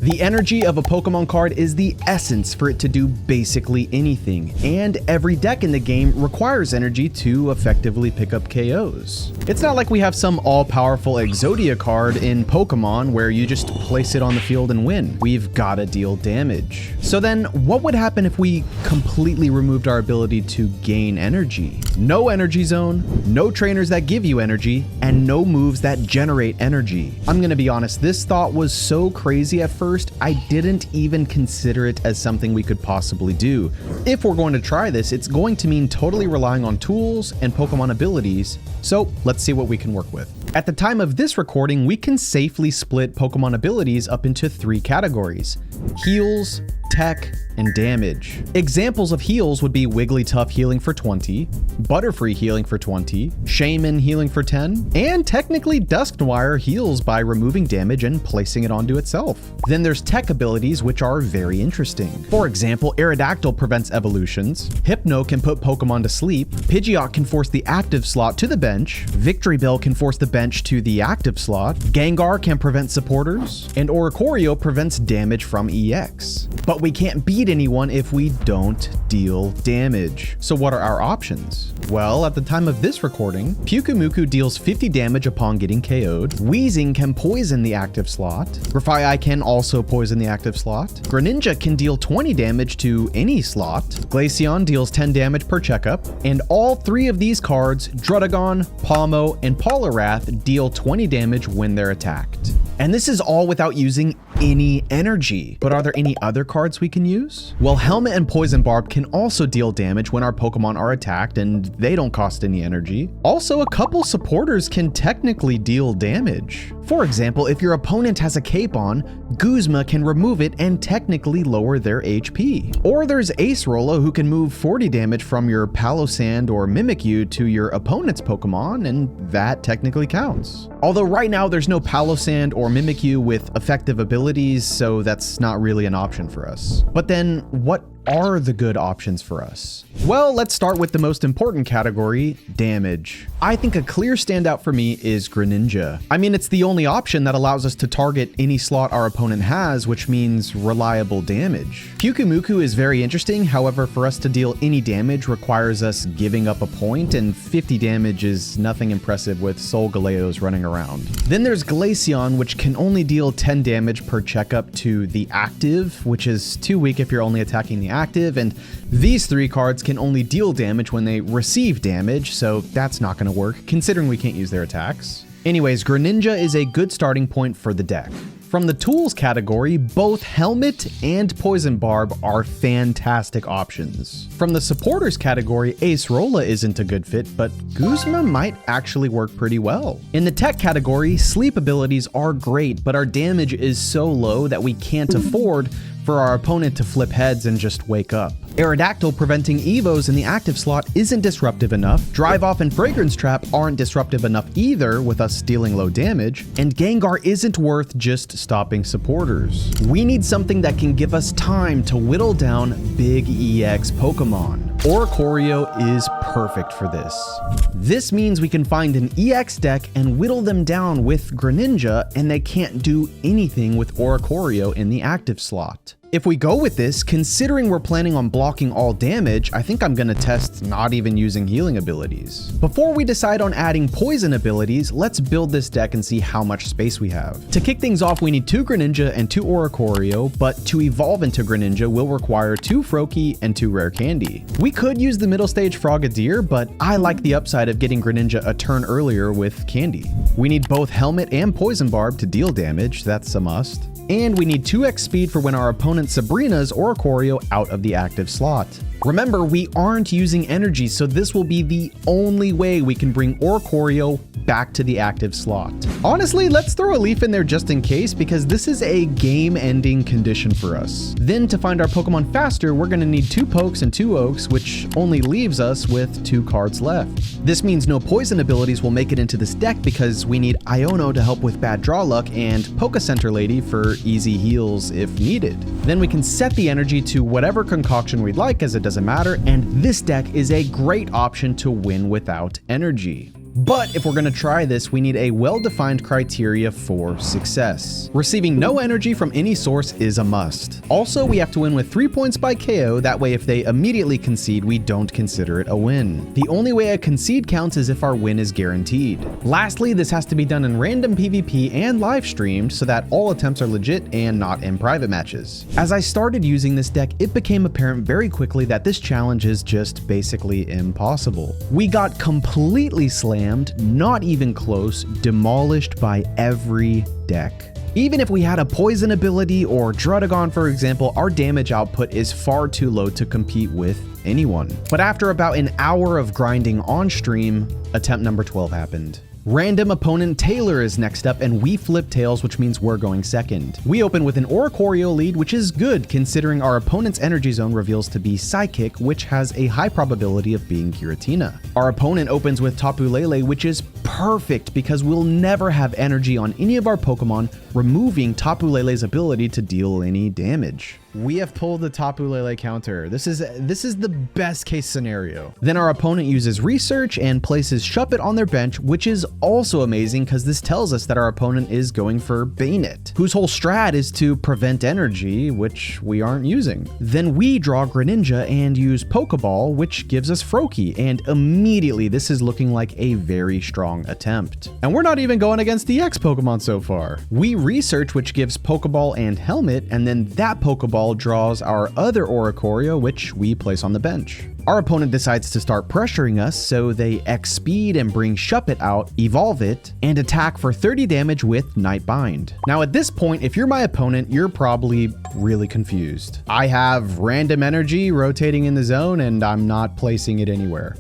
The energy of a Pokemon card is the essence for it to do basically anything, and every deck in the game requires energy to effectively pick up KOs. It's not like we have some all-powerful Exodia card in Pokemon where you just place it on the field and win. We've gotta deal damage. So then, what would happen if we completely removed our ability to gain energy? No energy zone, no trainers that give you energy, and no moves that generate energy. I'm gonna be honest, this thought was so crazy at first, I didn't even consider it as something we could possibly do. If we're going to try this, it's going to mean totally relying on tools and Pokemon abilities, so let's see what we can work with. At the time of this recording, we can safely split Pokemon abilities up into 3 categories: heals, tech, and damage. Examples of heals would be Wigglytuff healing for 20, Butterfree healing for 20, Shaman healing for 10, and technically Dusknoir heals by removing damage and placing it onto itself. Then there's tech abilities, which are very interesting. For example, Aerodactyl prevents evolutions, Hypno can put Pokemon to sleep, Pidgeot can force the active slot to the bench, Victreebel can force the bench to the active slot, Gengar can prevent supporters, and Oricorio prevents damage from EX. But we can't beat anyone if we don't deal damage. So what are our options? Well, at the time of this recording, Pyukumuku deals 50 damage upon getting KO'd, Weezing can poison the active slot, Grafaiai can also poison the active slot, Greninja can deal 20 damage to any slot, Glaceon deals 10 damage per checkup, and all 3 of these cards, Druddigon, Palmo, and Poliwrath, deal 20 damage when they're attacked. And this is all without using any energy. But are there any other cards we can use? Well, Helmet and Poison Barb can also deal damage when our Pokemon are attacked, and they don't cost any energy. Also, a couple supporters can technically deal damage. For example, if your opponent has a cape on, Guzma can remove it and technically lower their HP. Or there's Acerola, who can move 40 damage from your Palossand or Mimikyu to your opponent's Pokemon, and that technically counts. Although right now there's no Palossand or Mimikyu with effective abilities, so that's not really an option for us. But then, what are the good options for us? Well, let's start with the most important category, damage. I think a clear standout for me is Greninja. I mean, it's the only option that allows us to target any slot our opponent has, which means reliable damage. Pyukumuku is very interesting, however, for us to deal any damage requires us giving up a point, and 50 damage is nothing impressive with Solgaleos running around. Then there's Glaceon, which can only deal 10 damage per checkup to the active, which is too weak if you're only attacking the active, and these 3 cards can only deal damage when they receive damage, so that's not going to work, considering we can't use their attacks. Anyways, Greninja is a good starting point for the deck. From the tools category, both Helmet and Poison Barb are fantastic options. From the supporters category, Acerola isn't a good fit, but Guzma might actually work pretty well. In the tech category, sleep abilities are great, but our damage is so low that we can't afford for our opponent to flip heads and just wake up. Aerodactyl preventing Evos in the active slot isn't disruptive enough, Drive Off and Fragrance Trap aren't disruptive enough either with us dealing low damage, and Gengar isn't worth just stopping supporters. We need something that can give us time to whittle down big EX Pokemon. Oricorio is perfect for this. This means we can find an EX deck and whittle them down with Greninja, and they can't do anything with Oricorio in the active slot. If we go with this, considering we're planning on blocking all damage, I think I'm gonna test not even using healing abilities. Before we decide on adding poison abilities, let's build this deck and see how much space we have. To kick things off, we need 2 Greninja and 2 Oricorio, but to evolve into Greninja, we'll require 2 Froakie and 2 Rare Candy. We could use the middle stage Frogadier, but I like the upside of getting Greninja a turn earlier with Candy. We need both Helmet and Poison Barb to deal damage, that's a must. And we need 2x speed for when our opponent Sabrina's Oricorio out of the active slot. Remember, we aren't using energy, so this will be the only way we can bring Oricorio back to the active slot. Honestly, let's throw a leaf in there just in case, because this is a game-ending condition for us. Then to find our Pokemon faster, we're gonna need 2 Pokes and 2 Oaks, which only leaves us with 2 cards left. This means no poison abilities will make it into this deck because we need Iono to help with bad draw luck and Poke Center Lady for easy heals if needed. Then we can set the energy to whatever concoction we'd like, as it doesn't matter, and this deck is a great option to win without energy. But if we're going to try this, we need a well-defined criteria for success. Receiving no energy from any source is a must. Also, we have to win with 3 points by KO, that way if they immediately concede, we don't consider it a win. The only way a concede counts is if our win is guaranteed. Lastly, this has to be done in random PvP and live streamed so that all attempts are legit and not in private matches. As I started using this deck, it became apparent very quickly that this challenge is just basically impossible. We got completely slammed, not even close, demolished by every deck. Even if we had a poison ability or Drudagon, for example, our damage output is far too low to compete with anyone. But after about an hour of grinding on stream, attempt number 12 happened. Random opponent Taylor is next up, and we flip tails, which means we're going second. We open with an Oricorio lead, which is good considering our opponent's energy zone reveals to be Psychic, which has a high probability of being Giratina. Our opponent opens with Tapu Lele, which is perfect because we'll never have energy on any of our Pokemon, removing Tapu Lele's ability to deal any damage. We have pulled the Tapu Lele counter. This is the best case scenario. Then our opponent uses Research and places Shuppet on their bench, which is also amazing because this tells us that our opponent is going for Bayonet, whose whole strat is to prevent energy, which we aren't using. Then we draw Greninja and use Pokeball, which gives us Froakie, and immediately this is looking like a very strong attempt. And we're not even going against the X Pokemon so far. We Research, which gives Pokeball and Helmet, and then that Pokeball draws our other Oricorio, which we place on the bench. Our opponent decides to start pressuring us, so they X speed and bring Shuppet out, evolve it, and attack for 30 damage with Night Bind. Now at this point, if you're my opponent, you're probably really confused. I have random energy rotating in the zone and I'm not placing it anywhere.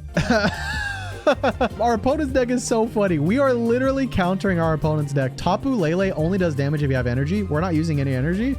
Our opponent's deck is so funny. We are literally countering our opponent's deck. Tapu Lele only does damage if you have energy. We're not using any energy.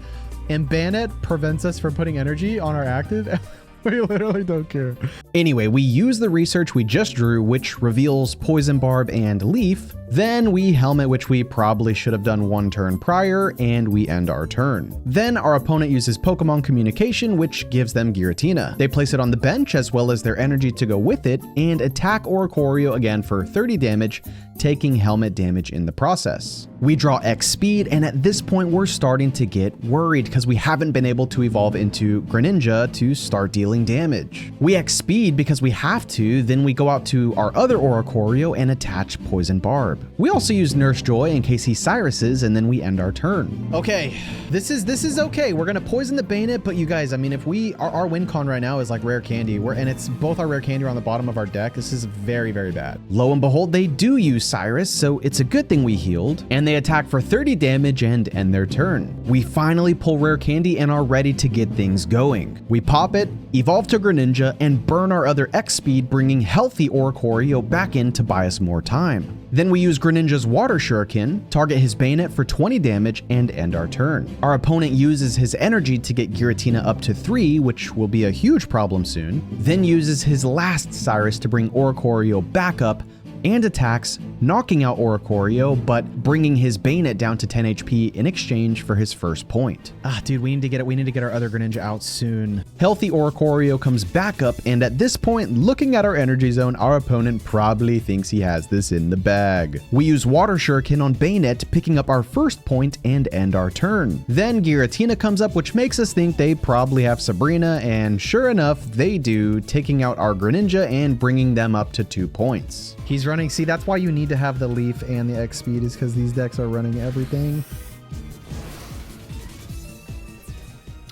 And Bayonet prevents us from putting energy on our active. We literally don't care. Anyway, we use the Research we just drew, which reveals Poison Barb and Leaf. Then we Helmet, which we probably should have done one turn prior, and we end our turn. Then our opponent uses Pokemon Communication, which gives them Giratina. They place it on the bench as well as their energy to go with it, and attack Oricorio again for 30 damage, taking Helmet damage in the process. We draw X speed, and at this point we're starting to get worried because we haven't been able to evolve into Greninja to start dealing damage. We X speed because we have to, then we go out to our other Oricorio and attach Poison Barb. We also use Nurse Joy in case he Cyruses, and then we end our turn. Okay, this is okay. We're gonna poison the Bayonet, but you guys, I mean, if our win con right now is like rare candy, and it's both our rare candy are on the bottom of our deck. This is very, very bad. Lo and behold, they do use Cyrus, so it's a good thing we healed, and they attack for 30 damage and end their turn. We finally pull rare candy and are ready to get things going. We pop it, evolve to Greninja, and burn our other X speed, bringing healthy Oricorio back in to buy us more time. Then we use Greninja's Water Shuriken, target his Bayonet for 20 damage, and end our turn. Our opponent uses his energy to get Giratina up to 3, which will be a huge problem soon, then uses his last Cyrus to bring Oricorio back up, and attacks, knocking out Oricorio, but bringing his Bayonet down to 10 HP in exchange for his first point. Dude, we need to get our other Greninja out soon. Healthy Oricorio comes back up, and at this point, looking at our energy zone, our opponent probably thinks he has this in the bag. We use Water Shuriken on Bayonet, picking up our first point and end our turn. Then Giratina comes up, which makes us think they probably have Sabrina, and sure enough, they do, taking out our Greninja and bringing them up to 2 points. He's running, see, that's why you need to have the Leaf and the X speed, is because these decks are running everything.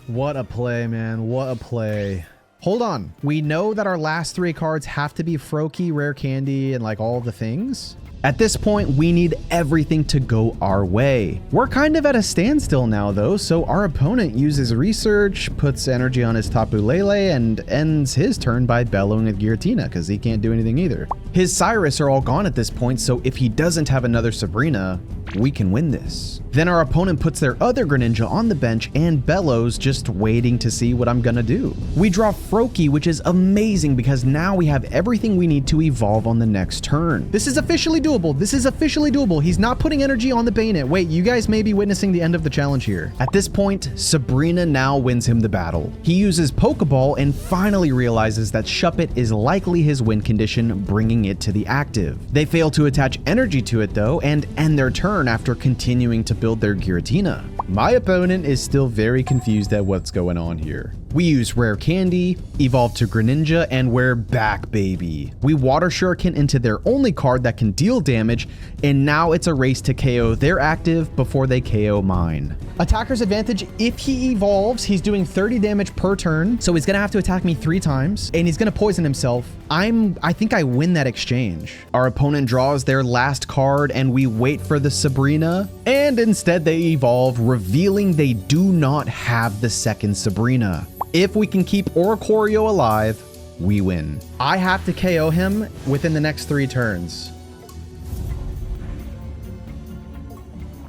What a play, man. What a play. Hold on. We know that our last 3 cards have to be Froakie, Rare Candy, and like all the things. At this point, we need everything to go our way. We're kind of at a standstill now though, so our opponent uses Research, puts energy on his Tapu Lele, and ends his turn by bellowing at Giratina because he can't do anything either. His Cyrus are all gone at this point, so if he doesn't have another Sabrina, We can win this. Then our opponent puts their other Greninja on the bench and bellows, just waiting to see what I'm gonna do. We draw Froakie, which is amazing because now we have everything we need to evolve on the next turn. This is officially doable. This is officially doable. He's not putting energy on the Bayonet. Wait, you guys may be witnessing the end of the challenge here. At this point, Sabrina now wins him the battle. He uses Pokeball and finally realizes that Shuppet is likely his win condition, bringing it to the active. They fail to attach energy to it though and end their turn after continuing to build their Giratina. My opponent is still very confused at what's going on here. We use Rare Candy, evolve to Greninja, and we're back, baby. We Water Shuriken into their only card that can deal damage, and now it's a race to KO their active before they KO mine. Attacker's advantage, if he evolves, he's doing 30 damage per turn, so he's gonna have to attack me 3 times, and he's gonna poison himself. I think I win that exchange. Our opponent draws their last card, and we wait for the Sabrina, and instead they evolve, revealing they do not have the second Sabrina. If we can keep Oricorio alive, we win. I have to KO him within the next 3 turns.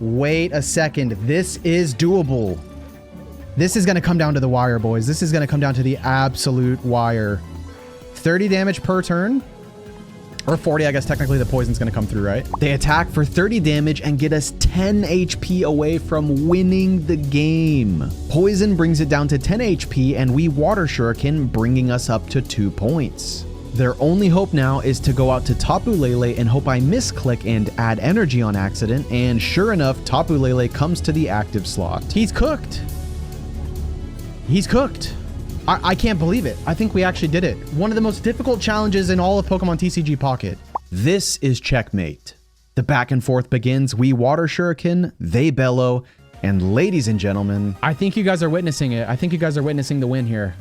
Wait a second. This is doable. This is going to come down to the wire, boys. This is going to come down to the absolute wire. 30 damage per turn. Or 40, I guess technically the poison's going to come through, right? They attack for 30 damage and get us 10 HP away from winning the game. Poison brings it down to 10 HP and we Water Shuriken, bringing us up to 2 points. Their only hope now is to go out to Tapu Lele and hope I misclick and add energy on accident, and sure enough, Tapu Lele comes to the active slot. He's cooked. He's cooked. I can't believe it. I think we actually did it. One of the most difficult challenges in all of Pokemon TCG Pocket. This is checkmate. The back and forth begins. We Water Shuriken, they bellow, and ladies and gentlemen, I think you guys are witnessing it. I think you guys are witnessing the win here.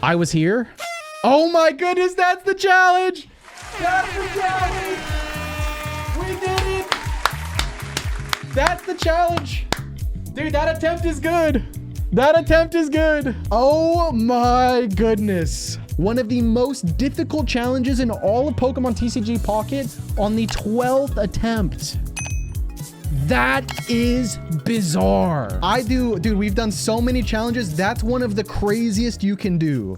I was here. Oh my goodness, that's the challenge! That's the challenge! We did it! That's the challenge! Dude, that attempt is good! That attempt is good! Oh my goodness. One of the most difficult challenges in all of Pokemon TCG Pocket on the 12th attempt. That is bizarre. Dude, we've done so many challenges. That's one of the craziest you can do.